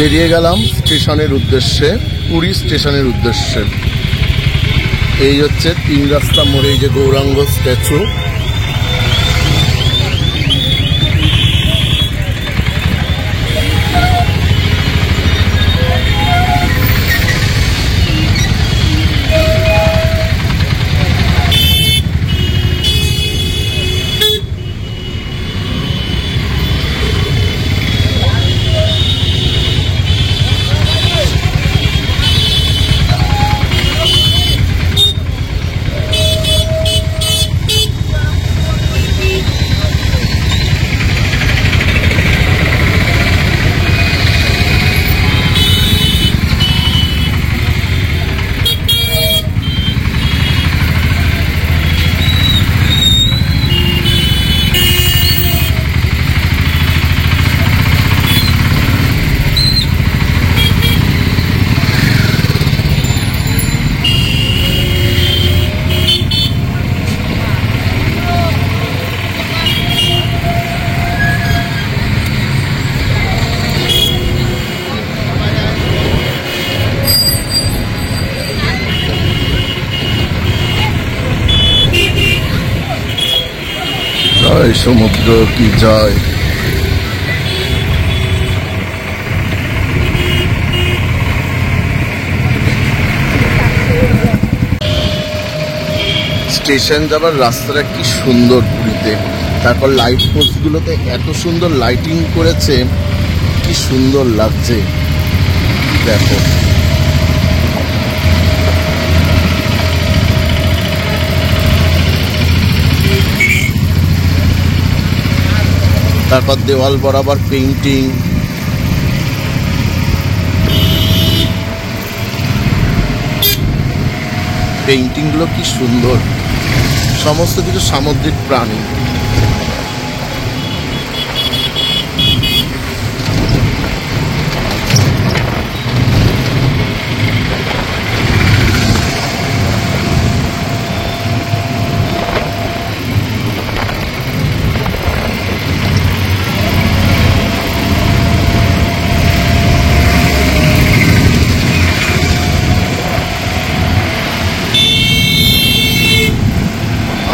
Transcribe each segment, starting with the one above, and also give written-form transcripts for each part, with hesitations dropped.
বেরিয়ে গেলাম স্টেশনের উদ্দেশ্যে, পুরী স্টেশনের উদ্দেশ্যে। এই হচ্ছে 3 রাস্তা মোড়ে এই যে গৌরাঙ্গ স্ট্যাচু। জয় সমুদ্র কি জয়। স্টেশন যাবার রাস্তাটা কি সুন্দর পুরীতে। তারপর লাইট পোস্ট গুলোতে এত সুন্দর লাইটিং করেছে, কি সুন্দর লাগছে দেখো। তারপর দেওয়াল বরাবর পেইন্টিং, পেইন্টিংগুলো কি সুন্দর, সমস্ত কিছু সামুদ্রিক প্রাণী।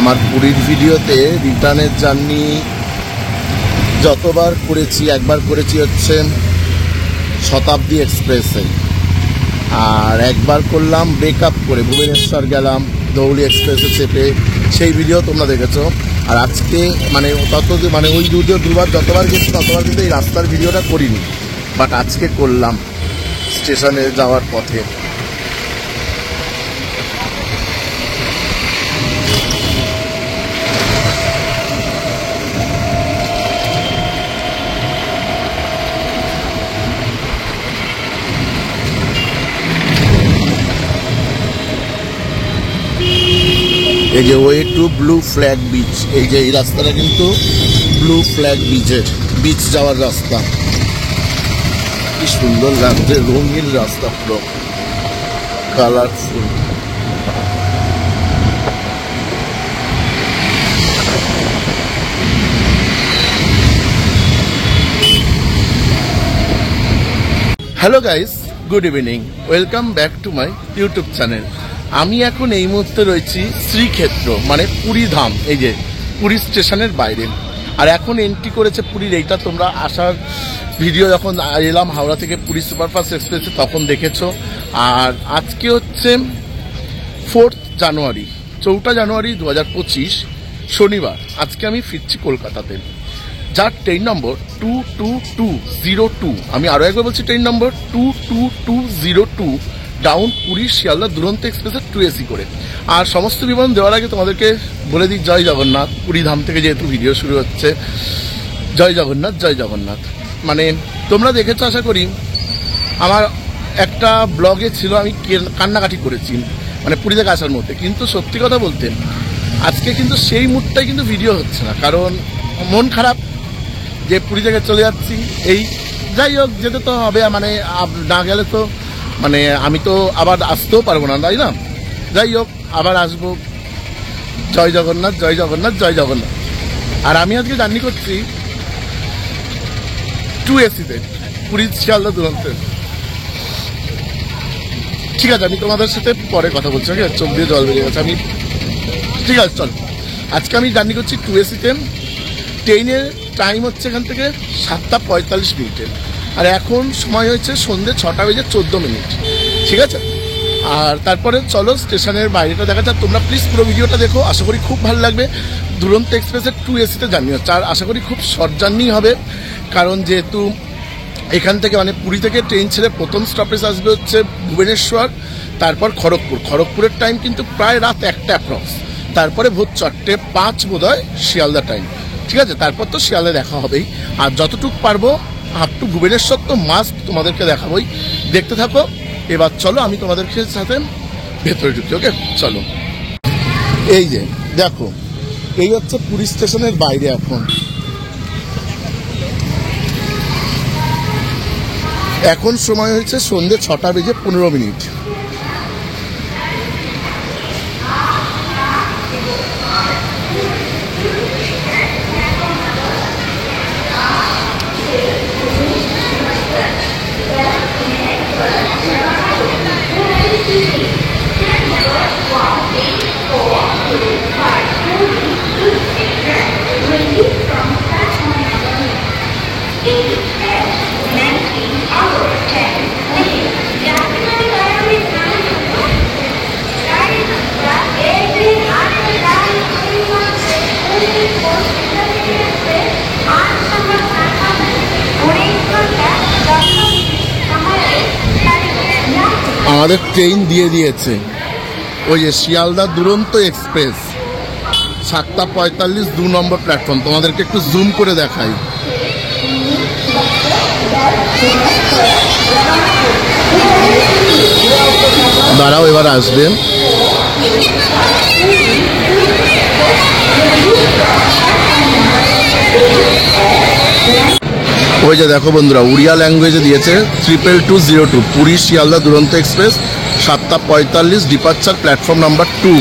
আমার পুরীর ভিডিওতে রিটার্নের জার্নি যতবার করেছি, একবার করেছি হচ্ছে শতাব্দী এক্সপ্রেসে, আর একবার করলাম ব্রেকআপ করে ভুবনেশ্বর গেলাম ধৌলি এক্সপ্রেসে চেপে, সেই ভিডিও তোমরা দেখেছো। আর আজকে মানে ওই দুবার যতবার গেছি ততবার কিন্তু এই রাস্তার ভিডিওটা করিনি, বাট আজকে করলাম স্টেশনে যাওয়ার পথে। এই যে way to blue flag beach, এই যে এই রাস্তাটা কিন্তু ব্লু ফ্ল্যাগ বিচ যাওয়ার রাস্তা। কি সুন্দর লাগছে, রঙিন রাস্তা, পুরো colourful. Hello guys, good evening, welcome back to my YouTube channel. আমি এখন এই মুহূর্তে রয়েছি শ্রীক্ষেত্র মানে পুরী ধাম, এই যে পুরী স্টেশনের বাইরে। আর এখন এন্ট্রি করেছে পুরীর, এইটা তোমরা আসার ভিডিও যখন এলাম হাওড়া থেকে পুরী সুপারফাস্ট এক্সপ্রেসে তখন দেখেছো। আর আজকে হচ্ছে 4 জানুয়ারি, 4 জানুয়ারি 2025 শনিবার। আজকে আমি ফিরছি কলকাতাতে, যার ট্রেন নম্বর 22202। আমি আরও একবার বলছি, ট্রেন নম্বর 22202 ডাউন পুরী শিয়ালদা দুরন্ত এক্সপ্রেসের 2AC করে। আর সমস্ত বিবরণ দেওয়ার আগে তোমাদেরকে বলে দিই, জয় জগন্নাথ। পুরী ধাম থেকে যেহেতু ভিডিও শুরু হচ্ছে, জয় জগন্নাথ, জয় জগন্নাথ। মানে তোমরা দেখেছো আশা করি, আমার একটা ব্লগে ছিল আমি কান্নাকাটি করেছি মানে পুরী থেকে আসার মধ্যে। কিন্তু সত্যি কথা বলতে আজকে কিন্তু সেই মুডটাই কিন্তু ভিডিও হচ্ছে না, কারণ মন খারাপ যে পুরী থেকে চলে যাচ্ছি। এই যাই হোক, যেতে তো হবে, মানে না গেলে তো মানে আমি তো আবার আসতেও পারবো না, তাই না? যাই হোক, আবার আসবো। জয় জগন্নাথ, জয় জগন্নাথ, জয় জগন্নাথ। আর আমি আজকে জার্নি করছি 2AC তে। পুরী শিয়ালদা দুরন্তের। ঠিক আছে, আমি তোমাদের সাথে পরে কথা বলছি। ওকে, চোখ দিয়ে জল বেরিয়ে গেছে আমি। ঠিক আছে চল, আজকে আমি জার্নি করছি 2AC-তে। ট্রেনের টাইম হচ্ছে এখান থেকে 7:45। আর এখন সময় হয়েছে সন্ধ্যে 6:14। ঠিক আছে, আর তারপরে চলো স্টেশনের বাইরেটা দেখা যাক। তোমরা প্লিজ পুরো ভিডিওটা দেখো, আশা করি খুব ভালো লাগবে। দুরন্ত এক্সপ্রেসের 2AC-তে জার্নি হচ্ছে, আর আশা করি খুব শর্ট জার্নি হবে। কারণ যেহেতু এখান থেকে মানে পুরী থেকে ট্রেন ছেড়ে প্রথম স্টপেজ আসবে হচ্ছে ভুবনেশ্বর, তারপর খড়গপুর। খড়গপুরের টাইম কিন্তু প্রায় রাত 1টা অ্যাপ্রক্স। তারপরে ভোর 4:05 বোধহয় শিয়ালদা টাইম। ঠিক আছে, তারপর তো শিয়ালদা দেখা হবেই। আর যতটুকু পারবো আপ টু ভুবনেশ্বর তো মাস্ট তোমাদেরকে দেখাবোই। দেখতে থাকো। এবার চলো আমি তোমাদেরকে সাথে ভেতরে ঢুকি। ওকে চলো। এই যে দেখো, এই হচ্ছে পুরী স্টেশনের বাইরে। এখন সময় হয়েছে সন্ধ্যে 6:15। আমাদের ট্রেন দিয়ে দিয়েছে, ওই যে শিয়ালদা দুরন্ত এক্সপ্রেস 7:45 2 নম্বর প্ল্যাটফর্ম। তোমাদেরকে একটু জুম করে দেখাই। দাঁড়াও, এবার আসবে। ওই যে দেখো বন্ধুরা, উড়িয়া ল্যাঙ্গুয়েজে দিয়েছে 22202 পুরী শিয়ালদা দুরন্ত এক্সপ্রেস 7:45 ডিপার্চার প্ল্যাটফর্ম নাম্বার 2।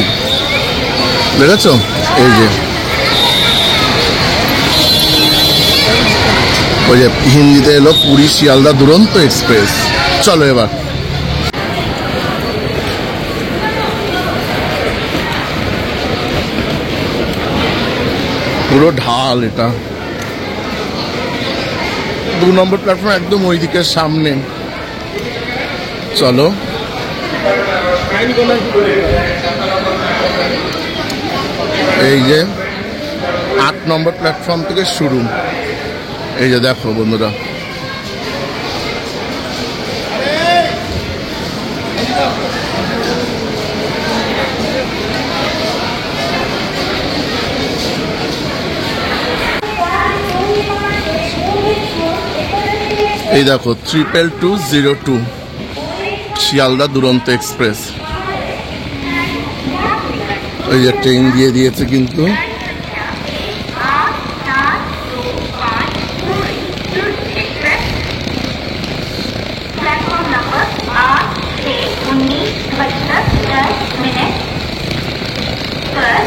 দেখেছো? এই যে ওই যে হিন্দিতে এলো পুরী শিয়ালদা দুরন্ত এক্সপ্রেস। চলো এবার পুরো ঢাল, এটা 2 নম্বর প্ল্যাটফর্ম একদম ওই দিকের সামনে। চলো এই যে 8 নম্বর প্ল্যাটফর্ম থেকে শুরু। এই যে দেখো বন্ধুরা, এই দেখো 22202 শিয়ালদা দুরন্ত এক্সপ্রেস। ওই যে ট্রেন দিয়ে দিয়েছে কিন্তু।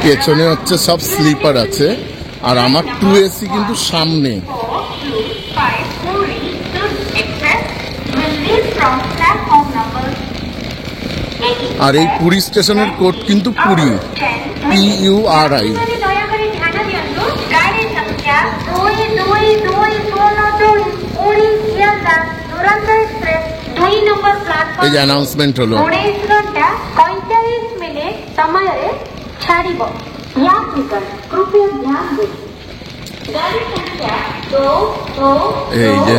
পেছনে হচ্ছে সব স্লিপার আছে, আর আমার 2AC কিন্তু সামনে। আর এই পুরী স্টেশনের কোড কিন্তু পুরী, PURI। এই যে অ্যানাউন্সমেন্ট হলো। এই যে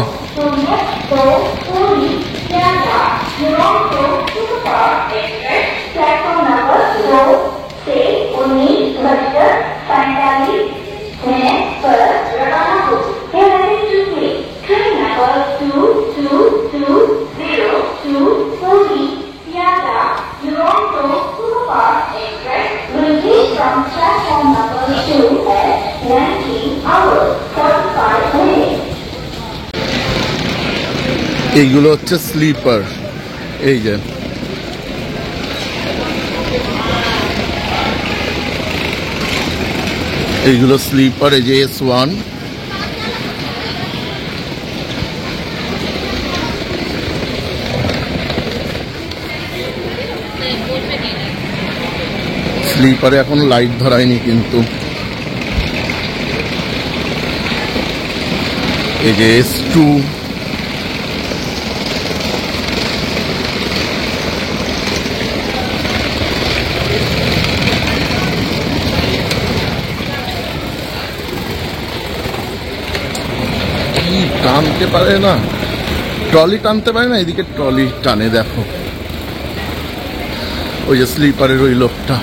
এইগুলো হচ্ছে স্লিপার। এই যে এইগুলো স্লিপার। এই যে S1। স্লিপারে এখন লাইট ধরায়নি, কিন্তু এই যে S2 টানতে পারে না, ট্রলি টানতে পারে না, এদিকে ট্রলি টানে। দেখো ওই যে স্লিপারের ওই লোকটা।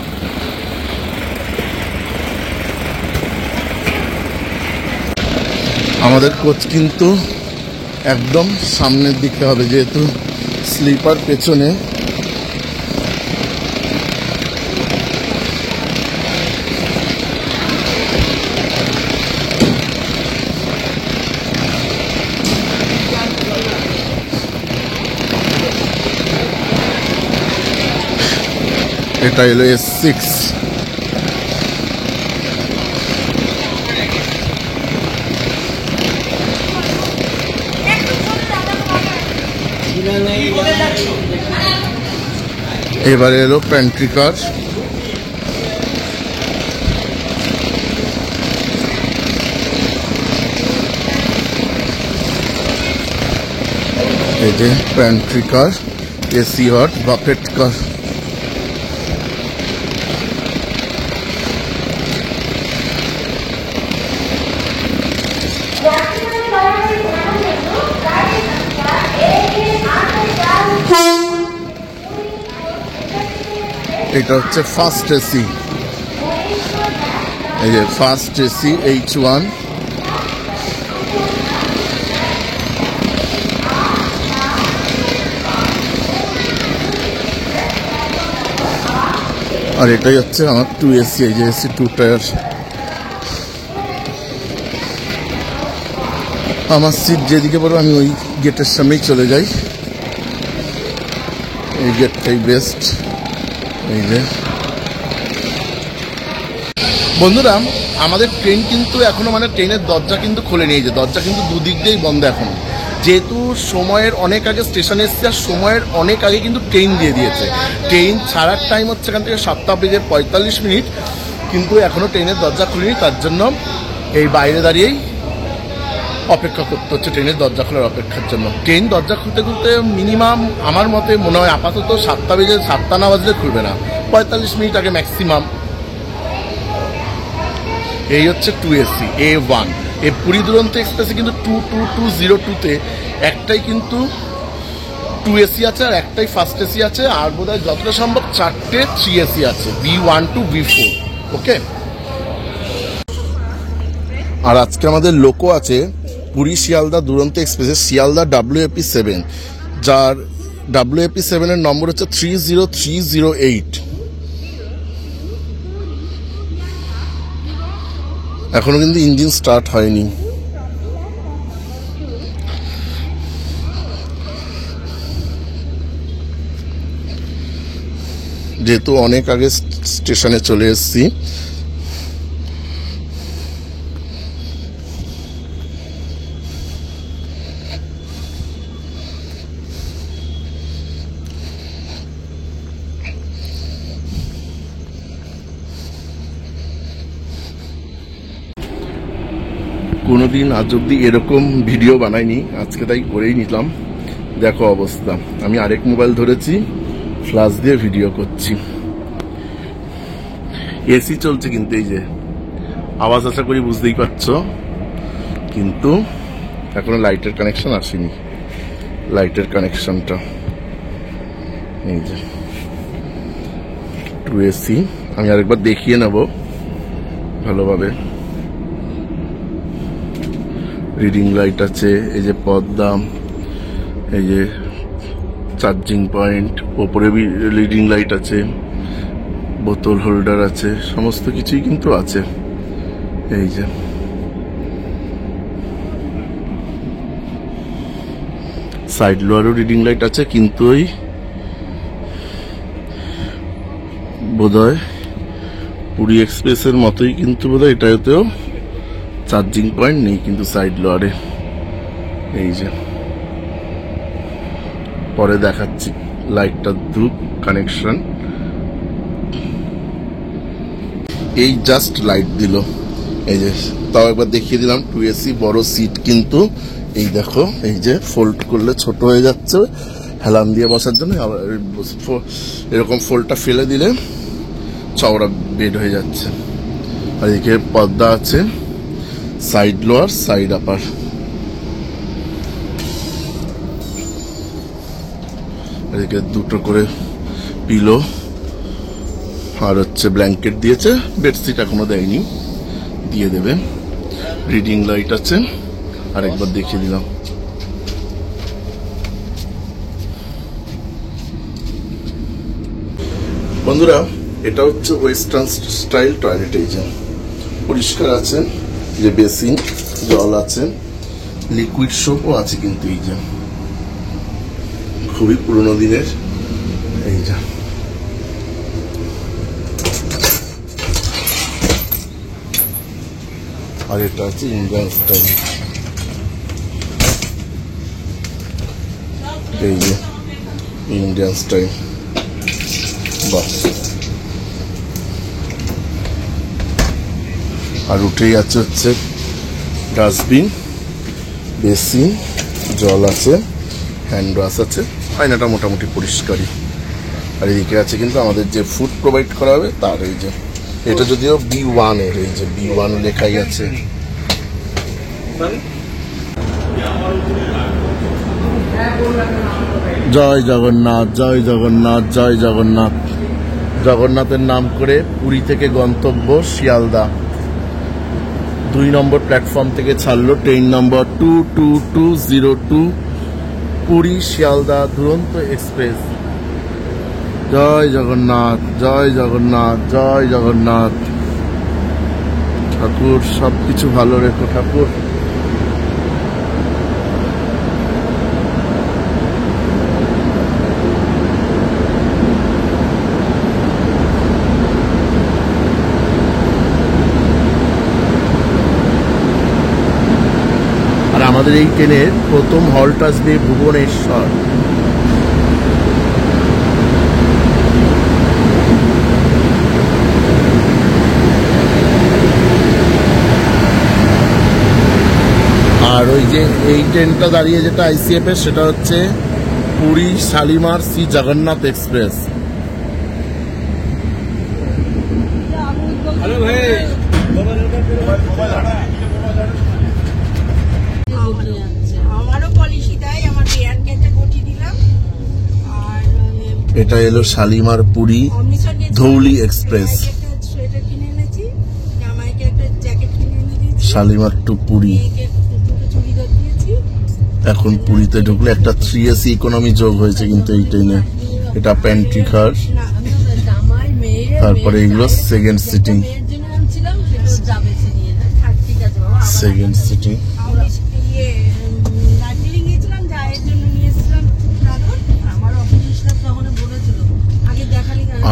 আমাদের কোচ কিন্তু একদম সামনের দিকে হবে, যেহেতু স্লিপার পেছনে। এটা হলো S6। এবারে এলো প্যান্ট্রি কার। এই যে প্যান্ট্রি কার, এসি হট, বাফেট কার। এটা হচ্ছে ফার্স্ট এসি, এই যে ফার্স্ট এসি H1। আর এটাই হচ্ছে আমার 2AC, এই যে AC 2 টায়ার। আমার সিট যেদিকে পড়বে আমি ওই গেটের সামনেই চলে যাই, এই গেটটাই বেস্ট। এই যে বন্ধুরা, আমাদের ট্রেন কিন্তু এখনো মানে ট্রেনের দরজা কিন্তু খোলেনি, এই যে দরজা কিন্তু দুদিক দিয়েই বন্ধ এখন, যেহেতু সময়ের অনেক আগে স্টেশনে এসছে আর সময়ের অনেক আগে কিন্তু ট্রেন দিয়ে দিয়েছে। ট্রেন ছাড়ার টাইম হচ্ছে এখান থেকে 7:45, কিন্তু এখনো ট্রেনের দরজা খুলেনি, তার জন্য এই বাইরে দাঁড়িয়েই অপেক্ষা করতে হচ্ছে ট্রেনের দরজা খোলার অপেক্ষার জন্য। ট্রেন দরজা খুলতে খুলতে মিনিমাম আমার মতে মনে হয় আপাতত 7টা না বাজলে খুলবে না, 45 মিনিট আগে ম্যাক্সিমাম। এই হচ্ছে 2AC A1। এই পুরী দুরন্ত এক্সপ্রেসে কিন্তু 2202 একটাই কিন্তু 2AC আছে আর একটাই ফার্স্ট এসি আছে, আর বোধহয় যতটা সম্ভব 4টে 3AC আছে, B1 to B4। ওকে, আর আজকে আমাদের লোকো আছে পুরী শিয়ালদা দুরন্ত এক্সপ্রেসে শিয়ালদা WAP7, যার WAP7 এর নম্বর হচ্ছে 30308। এখনো কিন্তু ইঞ্জিন স্টার্ট হয়নি। যেহেতু অনেক আগে স্টেশনে চলে এসেছি, কোনোদিন আজ অব্দি এরকম ভিডিও বানাইনি, আজকে তাই করেই নিলাম। দেখো অবস্থা, আমি আরেক মোবাইল ধরেছি, ফ্ল্যাশ দিয়ে ভিডিও করছি। এসি চলছে কিন্তু, এই যে আওয়াজ আশা করি বুঝতেই পারছো, কিন্তু এখনো লাইটের কানেকশন আসেনি। লাইটের কানেকশনটা এই যে 2AC, আমি আরেকবার দেখিয়ে নেব ভালোভাবে। রিডিং লাইট আছে, এই যে পর্দা, এই যে চার্জিং পয়েন্ট, ওপরে রিডিং লাইট আছে, বোতল হোল্ডার আছে, সমস্ত কিছুই কিন্তু আছে। এই যে সাইড লোয়ারও রিডিং লাইট আছে, কিন্তু ওই বোধহয় পুরী এক্সপ্রেসের মতোই কিন্তু বোধহয় এটাতেও চার্জিং পয়েন্ট নেই কিন্তু সাইড লোয়ারে। এই যে পরে দেখাচ্ছি লাইটটা ধূপ কানেকশন। এই জাস্ট লাইট দিল, এই যে তাও একবার দেখিয়ে দিলাম 2AC বড় সিট, কিন্তু এই দেখো এই যে ফোল্ড করলে ছোট হয়ে যাচ্ছে হেলান দিয়ে বসার জন্য, আবার এরকম ফোল্ডটা ফেলে দিলে চওড়া বেড হয়ে যাচ্ছে। আর এদিকে পর্দা আছে, সাইড লোয়ার সাইড আপার। এদিকে দুটো করে পিলো আর হচ্ছে ব্ল্যাঙ্কেট দিয়েছে, বেডশিট এখনো দেয়নি, দিয়ে দেবে। রিডিং লাইট আছে, আর একবার দেখিয়ে দিলাম। বন্ধুরা এটা হচ্ছে ওয়েস্টার্ন স্টাইল টয়লেট, এই যে পরিষ্কার আছে, যে বেসিন জল আছে, লিকুইড সোপও আছে, কিন্তু এই যে খুবই পুরোনো দিনের। এই যে আর এটা আছে ইন্ডিয়ান স্টাইল, এই যে ইন্ডিয়ান স্টাইল। বাহ, আর উঠেই আছে হচ্ছে ডাস্টবিন, বেসিন, জল আছে, হ্যান্ড ওয়াশ আছে, আয়নাটা মোটামুটি পরিষ্কারই। আর এদিকে আছে কিন্তু আমাদের যে ফুড প্রোভাইড করা হবে তার, এই যে এটা যদিও B1 এর, এই যে B1 লেখাই আছে। জয় জগন্নাথ, জয় জগন্নাথ, জয় জগন্নাথ। জগন্নাথের নাম করে পুরী থেকে গন্তব্য শিয়ালদা। 2 নম্বর প্ল্যাটফর্ম থেকে ছাড়লো ট্রেন নম্বর 22202, পুরী শিয়ালদা দুরন্ত এক্সপ্রেস। জয় জগন্নাথ, জয় জগন্নাথ, জয় জগন্নাথ। ঠাকুর সবকিছু ভালো রেখো ঠাকুর। আর আমাদের এই ট্রেনের প্রথম হল্ট আসবে ভুবনেশ্বর। আর ওই যে এই ট্রেনটা দাঁড়িয়ে যেটা ICF এর, সেটা হচ্ছে পুরী শালিমার শ্রী জগন্নাথ এক্সপ্রেস। এটা এলো শালিমার পুরী ধৌলি এক্সপ্রেস, শালিমার টু পুরী। এখন পুরীতে ঢুকলে একটা 3AC ইকোনমি যোগ হয়েছে কিন্তু এই ট্রেনে। এটা প্যান্ট্রি কার, তারপরে এগুলো second sitting, second sitting.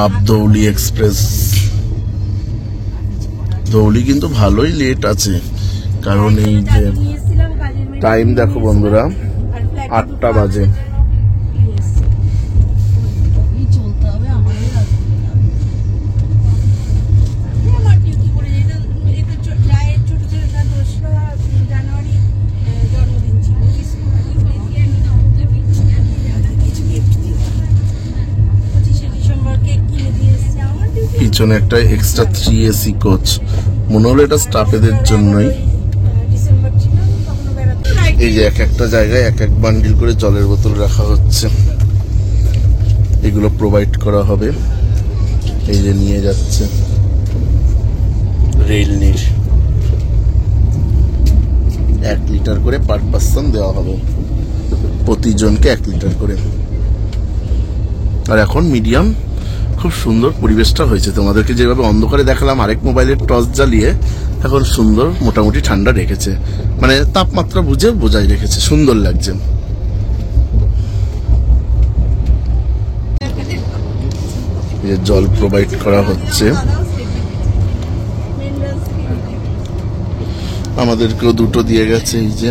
Up Dhauli express. Dhauli কিন্তু ভালোই লেট আছে, কারণ এই যে টাইম দেখো বন্ধুরা, 8টা বাজে। পিছনে একটা এক্সট্রা 3AC কোচ, মনে হলো এটা স্টাফেদের জন্যই। এই যে এক একটা জায়গায় এক এক বান্ডিল করে জলের বোতল রাখা হচ্ছে, এগুলো প্রোভাইড করা হবে। এই যে নিয়ে যাচ্ছে রেল নির, 1 লিটার করে পার পার্সন দেওয়া হবে, প্রতিজনকে 1 লিটার করে। আর এখন মিডিয়াম খুব সুন্দর পরিবেশটা হয়েছে, তোমাদেরকে যেভাবে অন্ধকারে দেখালাম আরেক মোবাইলের টর্চ জ্বালিয়ে, এখন সুন্দর মোটামুটি ঠান্ডা রেখেছে, মানে তাপমাত্রা বুঝে বোঝাই রেখেছে, সুন্দর লাগছে। জল প্রোভাইড করা হচ্ছে, আমাদেরকেও 2টো দিয়ে গেছে, এই যে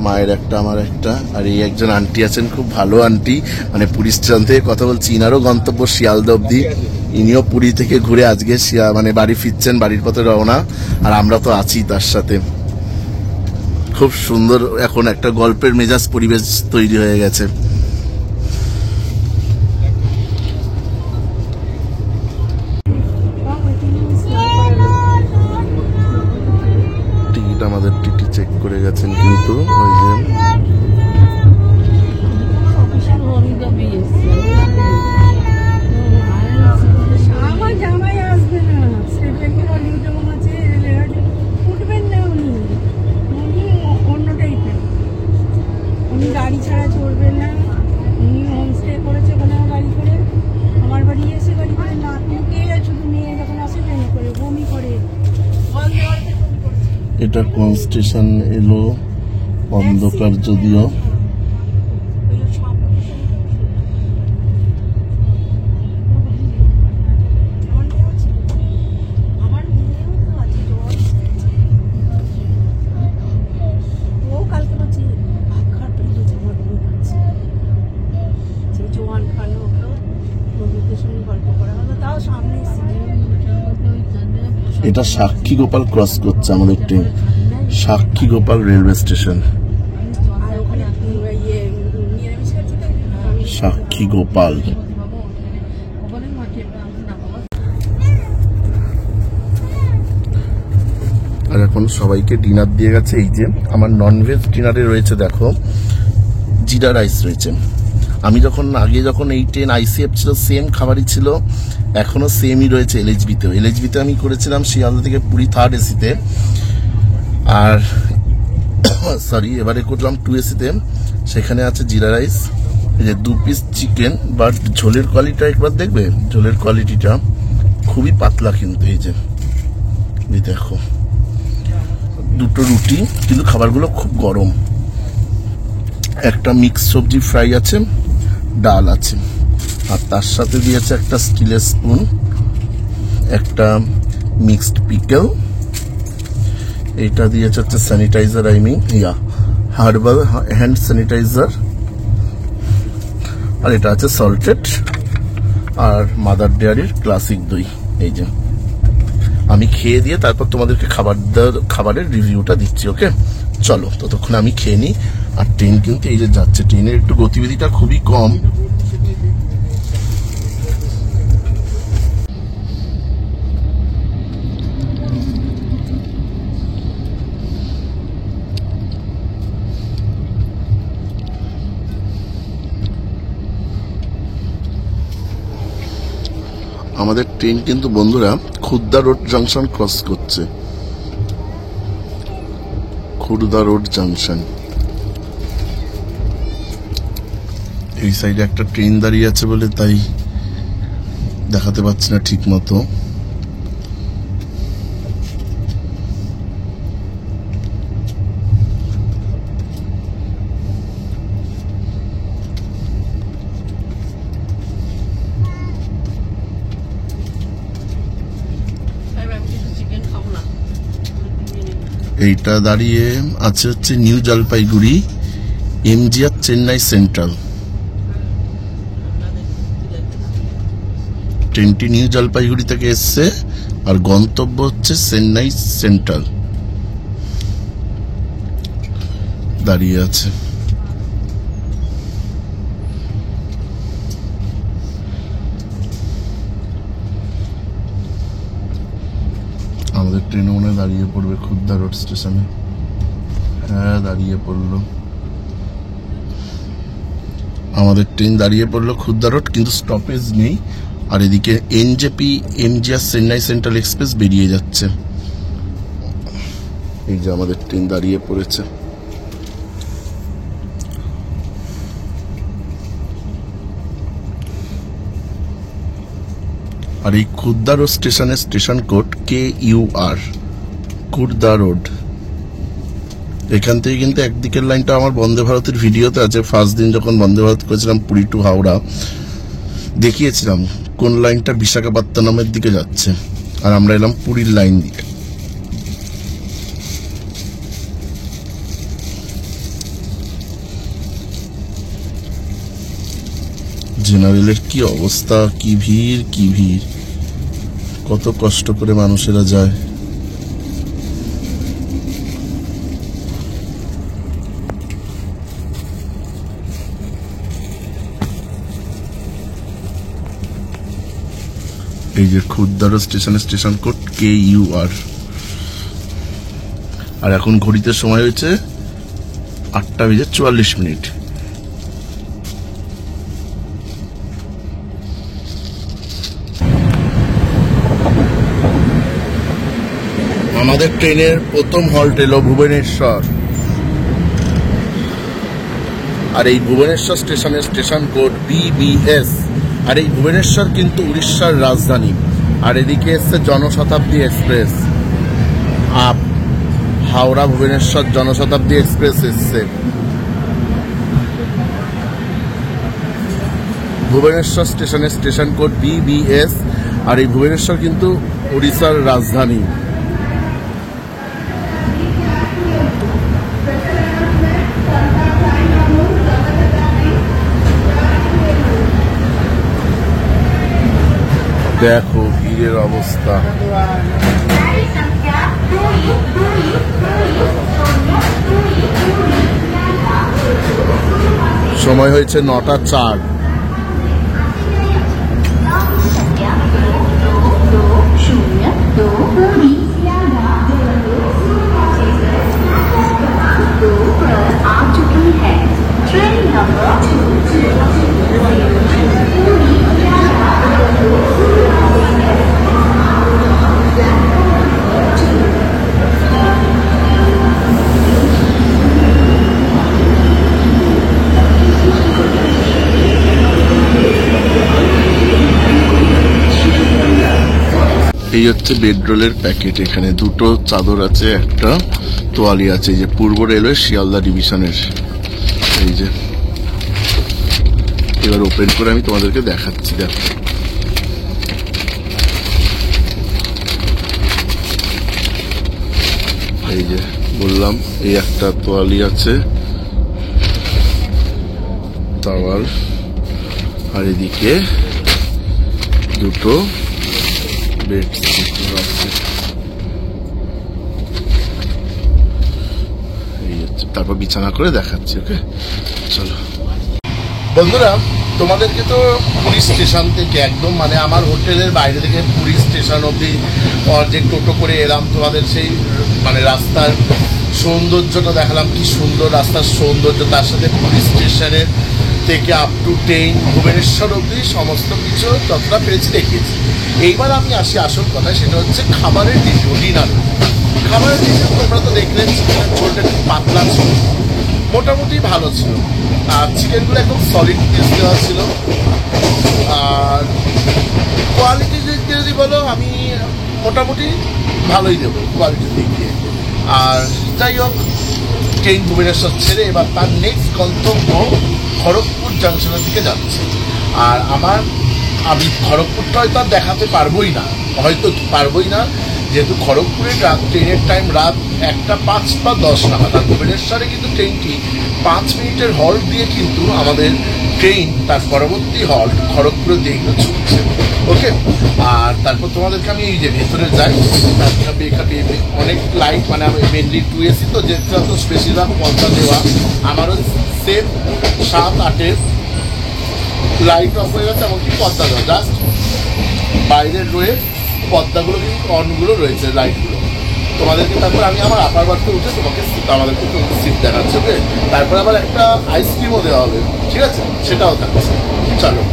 মায়ের একটা আমার একটা। আর এই একজন আন্টি আছেন, খুব ভালো আন্টি, মানে পুরী স্টেশন থেকে কথা বলছি, ইনারও গন্তব্য শিয়ালদা অব্দি। ইনিও পুরী থেকে ঘুরে আজকে মানে বাড়ি ফিরছেন, বাড়ির পথে রওনা, আর আমরা তো আছি তার সাথে। খুব সুন্দর এখন একটা গল্পের মেজাজ পরিবেশ তৈরি হয়ে গেছে। টিকিট আমাদের টিটি চেক করে গেছেন, কিন্তু ওই যে গাড়ি ছাড়া চলবে না, উনি হোমস্টে করেছে ওখানে গাড়ি করে, আমার বাড়ি এসে গাড়ি করে না, কে শুধু মেয়ে যখন আসে ট্রেনে করে বমি করে। এটা কোন স্টেশন এলো অন্ধকার যদিও। এটা সাক্ষী গোপাল ক্রস করছে আমাদের ট্রেন, সাক্ষী গোপাল রেলওয়ে স্টেশন, সাক্ষী গোপাল। আর এখন সবাইকে ডিনার দিয়ে গেছে। এই যে আমার ননভেজ ডিনারে রয়েছে, দেখো জিরা রাইস রয়েছে। আমি যখন এই ট্রেন আইসিএফ ছিল সেম খাবারই ছিল, এখনো সেমই রয়েছে এলএইচবিতেও। এলএইচবিতে আমি করেছিলাম শিয়ালদা থেকে পুরী 3rd এসিতে, আর সরি এবারে করলাম 2 এসিতে। সেখানে আছে জিরা রাইস, এই যে 2 পিস চিকেন, বাট ঝোলের কোয়ালিটিটা একবার দেখবে, ঝোলের কোয়ালিটিটা খুবই পাতলা, কিন্তু এই যে দেখো 2টো রুটি, কিন্তু খাবারগুলো খুব গরম। একটা মিক্স সবজি ফ্রাই আছে, ডাল আছে, আর তার সাথে দিয়েছে একটা স্টিলের স্পুন, একটা মিক্সড পিকেল, এটা দিয়েছে হচ্ছে স্যানিটাইজার, হার্বাল হ্যান্ড স্যানিটাইজার, আর এটা আছে সল্টেড, আর মাদার ডেয়ারির ক্লাসিক দই। এই যে আমি খেয়ে দিয়ে তারপর তোমাদেরকে খাবারের রিভিউটা দিচ্ছি। ওকে, চলো ততক্ষণ আমি খেয়ে নিই। আর ট্রেন কিন্তু এই যে যাচ্ছে, ট্রেনের একটু গতিবিধিটা খুবই কম। আমাদের ট্রেন কিন্তু বন্ধুরা খুর্দা রোড জাংশন ক্রস করছে, খুর্দা রোড জাংশন। এই সাইডে একটা ট্রেন দাঁড়িয়ে আছে বলে তাই দেখাতে পাচ্ছি না ঠিক মতো। এইটা দাঁড়িয়ে আছে হচ্ছে new Jalpaiguri MGR Chennai central. ট্রেনটি নিউ জলপাইগুড়ি থেকে এসছে, আর গন্তব্য হচ্ছে চেন্নাই সেন্ট্রাল। দাঁড়িয়ে আছে। আমাদের ট্রেন মনে দাঁড়িয়ে পড়বে খুর্দা রোড স্টেশনে। হ্যাঁ, দাঁড়িয়ে পড়লো আমাদের ট্রেন, দাঁড়িয়ে পড়লো খুর্দা রোড, কিন্তু স্টপেজ নেই। আর এদিকে NJP MGR Chennai central express বেরিয়ে যাচ্ছে। এই যে আমাদের ট্রেন দাঁড়িয়ে পড়েছে। আর এই খুর্দা রোড স্টেশনের station code KUR, Khurda road. এখান থেকে কিন্তু একদিকের লাইনটা আমার বন্দে ভারতের ভিডিওতে আছে। ফার্স্ট দিন যখন বন্দে ভারত করেছিলাম পুরী টু হাওড়া, দেখিয়েছিলাম কোন লাইনটা বিশাখাপত্তনমের দিকে যাচ্ছে, আর আমরা এলাম পুরীর লাইন দিকে। জেনারেলের কি অবস্থা, কি ভিড়, কি ভিড়। কত কষ্ট করে মানুষেরা যায়। এই যে খুদদারো স্টেশনের স্টেশন কোড KUR। আর এখন ঘড়িতে সময় হয়েছে 8:44। আমাদের ট্রেনের প্রথম হল্ট এলো ভুবনেশ্বর। আর এই ভুবনেশ্বর স্টেশনের স্টেশন কোড BBS। আর এই ভুবনেশ্বর কিন্তু উড়িষ্যার রাজধানী। আর এদিকে এসছে Janshatabdi express up, Howrah Bhubaneswar Janshatabdi express এসছে। ভুবনেশ্বর স্টেশনের স্টেশন কোড BBS। আর এই ভুবনেশ্বর কিন্তু উড়িষ্যার রাজধানী। দেখো ভিড়ের অবস্থা। সময় হয়েছে 9:04। এই হচ্ছে বেডরোলের প্যাকেট। এখানে দুটো চাদর আছে, একটা তোয়ালি আছে। এই যে পূর্ব রেলওয়ে শিয়ালদা ডিভিশনের। এই যে এবার ওপেন করে আমি তোমাদেরকে দেখাচ্ছি। দেখো এই যে বললাম, এই একটা তোয়ালি আছে, টাওয়াল। আর এদিকে দুটো বেডশিট আছে। এই হচ্ছে, তারপর বিছানা করে দেখাচ্ছি। ওকে চলো বন্ধুরা, তোমাদেরকে তো পুরী স্টেশন থেকে একদম মানে আমার হোটেলের বাইরে থেকে পুরী স্টেশন অবধি যে টোটো করে এলাম, তোমাদের সেই মানে রাস্তার সৌন্দর্যটা দেখালাম। কি সুন্দর রাস্তার সৌন্দর্য, তার সাথে পুরী স্টেশনের থেকে আপ টু ট্রেন ভুবনেশ্বর অবধি সমস্ত কিছু যতটা পেরেছি দেখিয়েছি। এইবার আমি আসি আসল কথা, সেটা হচ্ছে খাবারের ডিনার। খাবারের ডিনার তোমরা তো দেখলে চিকেনের ঝোলটা একটু পাতলা ছিল, মোটামুটি ভালো ছিল। আর চিকেনগুলো একদম সলিড পিস দেওয়া ছিল। আর কোয়ালিটি দিক দিয়ে যদি বলো, আমি মোটামুটি ভালোই দেবো কোয়ালিটির দিক দিয়ে। আর যাই হোক, ট্রেন ভুবনেশ্বর ছেড়ে এবার তার নেক্সট গন্তব্য খড়গপুর জাংশনের দিকে যাচ্ছে। আর আমি খড়গপুরটা হয়তো আর দেখাতে পারবোই না, যেহেতু খড়গপুরের ট্রেনের টাইম রাত 1:05 বা 10 নাগাদ। আর ভুবনেশ্বরে কিন্তু ট্রেনটি 5 মিনিটের হল্ট দিয়ে কিন্তু আমাদের ট্রেন তার পরবর্তী হল্ট খড়গপুরের দিয়ে কিন্তু ছুটছে। ওকে, আর তারপর তোমাদেরকে আমি এই যে ভেতরে যাই, অনেক লাইট, মানে আমি মেনলি 2AC তো, যেটা তো বেশিরভাগ পর্দা দেওয়া। আমারও সেম 7-8-এর লাইট অফ হয়ে গেছে, এমনকি পর্দা দেওয়া, জাস্ট বাইরের রয়ে পর্দাগুলো কিন্তু অনগুলো রয়েছে, লাইটগুলো। তোমাদেরকে তারপর আমি আমার আপার বার্থে উঠে আমাদেরকে সিট দেখাচ্ছে। ওকে, তারপর আবার একটা আইসক্রিমও দেওয়া হবে, ঠিক আছে, সেটাও থাকছে। চলো,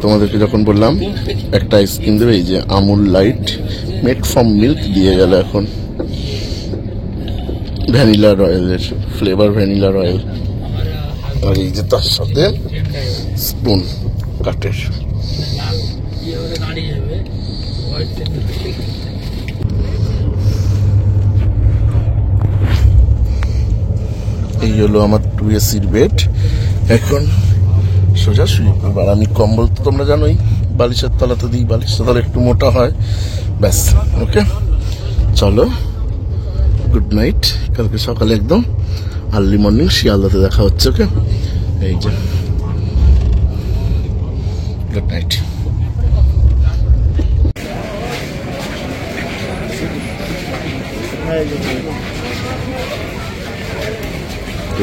তোমাদেরকে যখন বললাম একটা আইসক্রিম দেবে, এই যে Amul light made from milk দিয়ে গেল এখন, ভ্যানিলা রয়্যালের ফ্লেভার, ভ্যানিলা রয়্যাল। আর এই যে তার সাথে স্পুন কাঠের। এই হলো আমার 2AC-র বেড। এখন সোজা শুয়ে পড়বো। আর আমি কম্বল তো তোমরা জানোই বালিশের তলাতে দিই, বালিশের তলা একটু মোটা হয়, ব্যাস। ওকে চলো, গুড নাইট। কালকে সকালে একদম আর্লি মর্নিং শিয়ালদাতে দেখা হচ্ছে। ওকে, এই যে গুড নাইট।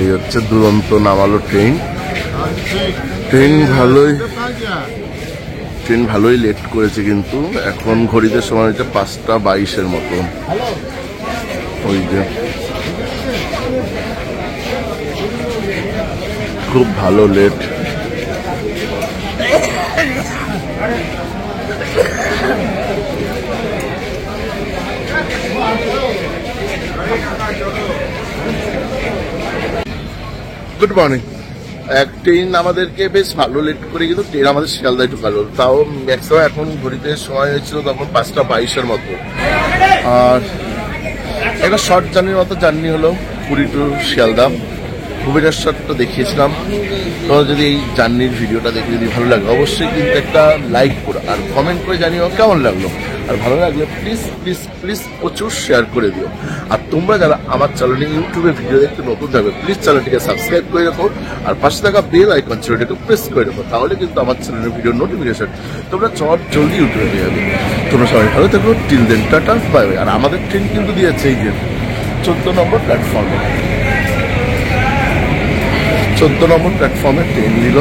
এই হচ্ছে দুরন্ত নামালো ট্রেন। ট্রেন ভালোই লেট করেছে, কিন্তু এখন ঘড়িতে সময় হচ্ছে 5:22 মতো। ওই যে খুব ভালো লেট। Good morning. এক ট্রেন আমাদেরকে বেশ ভালো লেট করে, কিন্তু ট্রেন আমাদের শিয়ালদায় ঢুকালো। তাও ম্যাক্সিমাম এখন ঘড়িতে সময় হয়েছিল তখন 5:22 মতো। আর একটা শর্ট জার্নির মতো জার্নি হলো পুরী টু শিয়ালদা। ভুবনেশ্বরটা দেখিয়েছিলাম। তোমরা যদি এই জার্নির ভিডিওটা দেখে যদি ভালো লাগে অবশ্যই কিন্তু একটা লাইক করো আর কমেন্ট করে জানিও কেমন লাগলো। আর ভালো লাগলে প্লিজ প্লিজ প্লিজ প্রচুর শেয়ার করে দিও। আর তোমরা যারা আমার চ্যানেলে ইউটিউবে ভিডিও দেখতে নতুন থাকবে প্লিজ চ্যানেলটিকে সাবস্ক্রাইব করে রাখো আর পাশে থাকা বেল আইকন চিহ্নটাকে প্রেস করে রাখো। তাহলে কিন্তু আমার চ্যানেলের ভিডিও নোটিফিকেশন তোমরা জলদি ইউটিউবে পেয়ে যাবে। তোমরা সবাই ভালো থাকো। Till then tata bye bye. আর আমাদের ট্রেন কিন্তু দিয়েছে এই যে 14 নম্বর প্ল্যাটফর্মে। 14 নম্বর প্ল্যাটফর্মে ট্রেন দিল।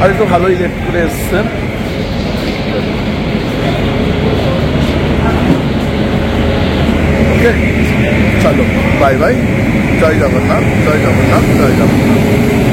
আর একটু ভালোই লেট করে এসছে। ওকে, চলো বাই বাই। জয় জগন্নাথ, জয় জগন্নাথ, জয় জগন্নাথ।